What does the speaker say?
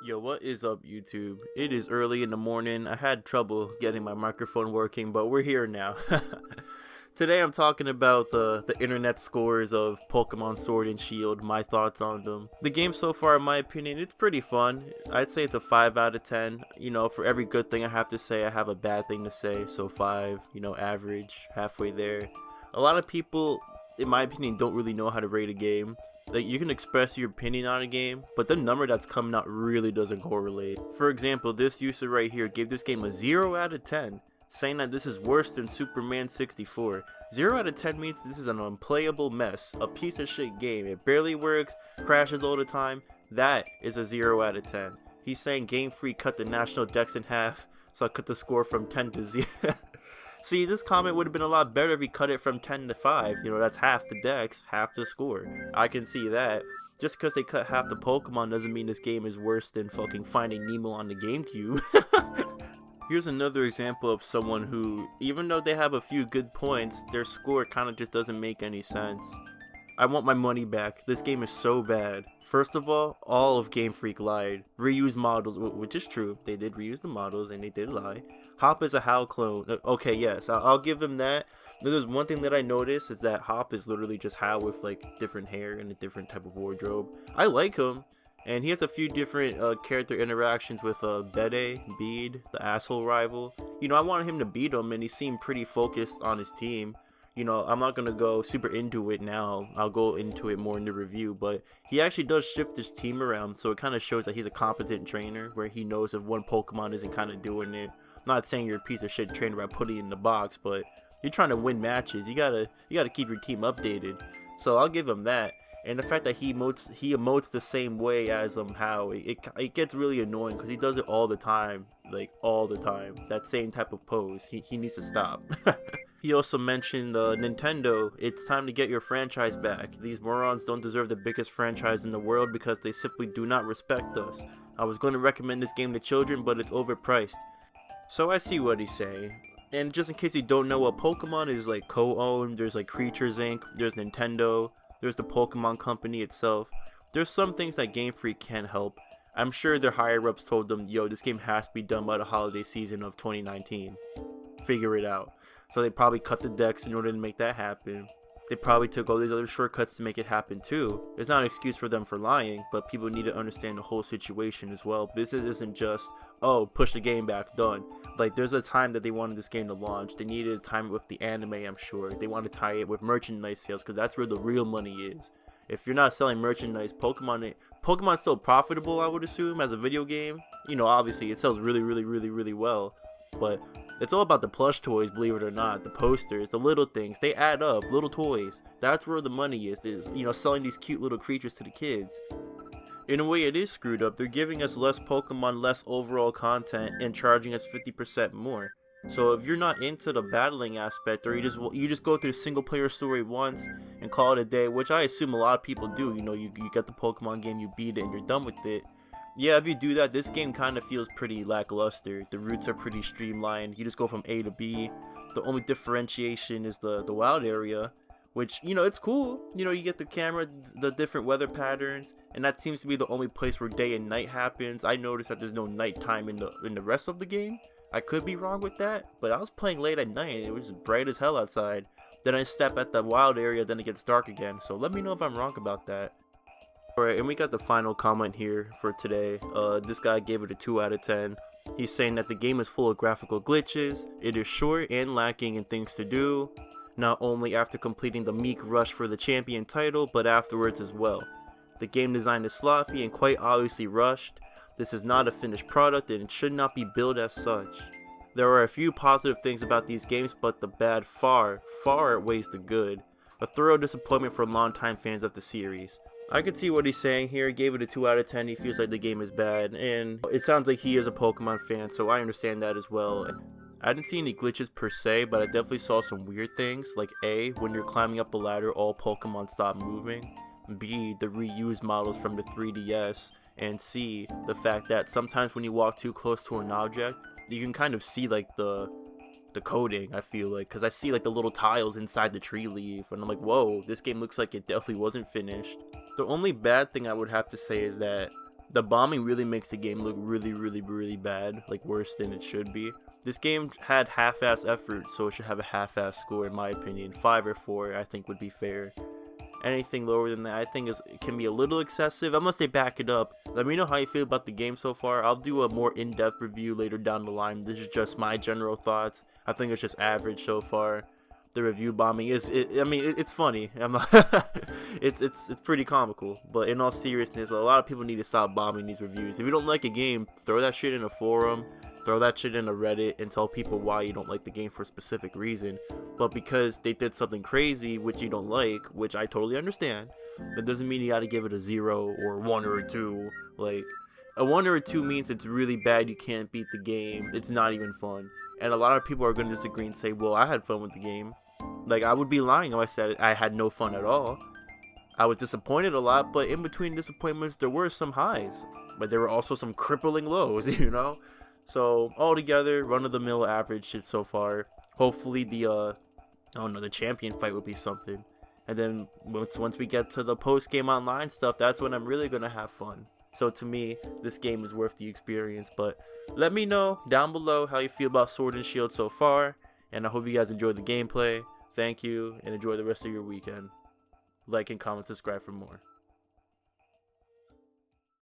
Yo, what is up, YouTube? It is early in the morning. I had trouble getting my microphone working, but we're here now. Today I'm talking about the internet scores of Pokemon Sword and Shield, my thoughts on them. The game so far, in my opinion, it's pretty fun. I'd say it's a 5 out of 10. You know, for every good thing I have to say, I have a bad thing to say. So 5, average, halfway there. A lot of people, in my opinion, don't really know how to rate a game. Like, you can express your opinion on a game, but the number that's coming out really doesn't correlate. For example, this user right here gave this game a 0 out of 10, saying that this is worse than Superman 64. 0 out of 10 means this is an unplayable mess, a piece of shit game. It barely works, crashes all the time. That is a 0 out of 10. He's saying Game Freak cut the national dex in half, so I cut the score from 10 to 0. See, this comment would have been a lot better if he cut it from 10 to 5. You know, that's half the dex, half the score. I can see that. Just because they cut half the Pokemon doesn't mean this game is worse than fucking Finding Nemo on the GameCube. Here's another example of someone who, even though they have a few good points, their score kind of just doesn't make any sense. I want my money back. This game is so bad. First of all of Game Freak lied. Reuse models, which is true. They did reuse the models and they did lie. Hop is a Hal clone. Okay, yes, I'll give them that. There's one thing that I noticed is that Hop is literally just Hal with like different hair and a different type of wardrobe. I like him. And he has a few different character interactions with Bede, the asshole rival. You know, I wanted him to beat him and he seemed pretty focused on his team. You know, I'm not going to go super into it now. I'll go into it more in the review. But he actually does shift his team around. So it kind of shows that he's a competent trainer where he knows if one Pokemon isn't kind of doing it. I'm not saying you're a piece of shit trainer by putting it in the box. But you're trying to win matches. You gotta keep your team updated. So I'll give him that. And the fact that he emotes the same way as How, it gets really annoying because he does it all the time. Like, all the time. That same type of pose. He needs to stop. He also mentioned Nintendo, it's time to get your franchise back. These morons don't deserve the biggest franchise in the world because they simply do not respect us. I was going to recommend this game to children, but it's overpriced. So I see what he's saying. And just in case you don't know what Pokemon is like co-owned, there's like Creatures Inc., there's Nintendo, there's the Pokemon Company itself. There's some things that Game Freak can't help. I'm sure their higher-ups told them, yo, this game has to be done by the holiday season of 2019. Figure it out. So they probably cut the decks in order to make that happen. They probably took all these other shortcuts to make it happen too. It's not an excuse for them for lying, but people need to understand the whole situation as well. Business isn't just, oh, push the game back, done. Like, there's a time that they wanted this game to launch. They needed to time it with the anime, I'm sure. They want to tie it with merchandise sales because that's where the real money is. If you're not selling merchandise, Pokemon's still profitable, I would assume, as a video game. You know, obviously, it sells really well. But it's all about the plush toys, believe it or not. The posters, the little things, they add up. Little toys. That's where the money is, selling these cute little creatures to the kids. In a way, it is screwed up. They're giving us less Pokemon, less overall content, and charging us 50% more. So if you're not into the battling aspect, or you just go through a single player story once and call it a day, which I assume a lot of people do. You know, you get the Pokemon game, you beat it, and you're done with it. Yeah, if you do that, this game kind of feels pretty lackluster. The routes are pretty streamlined. You just go from A to B. The only differentiation is the wild area, which, it's cool. You get the camera, the different weather patterns, and that seems to be the only place where day and night happens. I noticed that there's no nighttime in the rest of the game. I could be wrong with that, but I was playing late at night and it was bright as hell outside. Then I step at the wild area, then it gets dark again. So let me know if I'm wrong about that. Alright, and we got the final comment here for today. This guy gave it a 2 out of 10. He's saying that the game is full of graphical glitches, it is short and lacking in things to do, not only after completing the meek rush for the champion title, but afterwards as well. The game design is sloppy and quite obviously rushed. This is not a finished product and it should not be billed as such. There are a few positive things about these games, but the bad far outweighs the good. A thorough disappointment for longtime fans of the series. I can see what he's saying here. He gave it a 2 out of 10. He feels like the game is bad, and it sounds like he is a Pokemon fan, so I understand that as well. I didn't see any glitches per se, but I definitely saw some weird things, like A, when you're climbing up a ladder, all Pokemon stop moving. B, the reused models from the 3DS. And C, the fact that sometimes when you walk too close to an object, you can kind of see like the coding, I feel like, because I see like the little tiles inside the tree leaf, and I'm like, whoa, this game looks like it definitely wasn't finished. The only bad thing I would have to say is that The bombing really makes the game look really bad, like worse than it should be. This game had half-ass effort, so it should have a half-ass score in my opinion. 5 or 4 I think would be fair. Anything lower than that I think it can be a little excessive unless they back it up. Let me know how you feel about the game so far. I'll do a more in-depth review later down the line. This is just my general thoughts. I think it's just average so far. The review bombing it's funny. I'm not it's pretty comical, but in all seriousness, a lot of people need to stop bombing these reviews. If you don't like a game, throw that shit in a forum, throw that shit in a Reddit, and tell people why you don't like the game for a specific reason. But because they did something crazy which you don't like, which I totally understand, that doesn't mean you gotta give it a 0 or 1 or a 2. Like, a 1 or a 2 means it's really bad, you can't beat the game, it's not even fun. And a lot of people are going to disagree and say, well, I had fun with the game. Like, I would be lying if I said I had no fun at all. I was disappointed a lot, but in between disappointments, there were some highs. But there were also some crippling lows, you know? So, altogether, run-of-the-mill average shit so far. Hopefully the champion fight would be something. And then, once we get to the post-game online stuff, that's when I'm really going to have fun. So to me, this game is worth the experience. But let me know down below how you feel about Sword and Shield so far. And I hope you guys enjoyed the gameplay. Thank you, and enjoy the rest of your weekend. Like and comment, subscribe for more.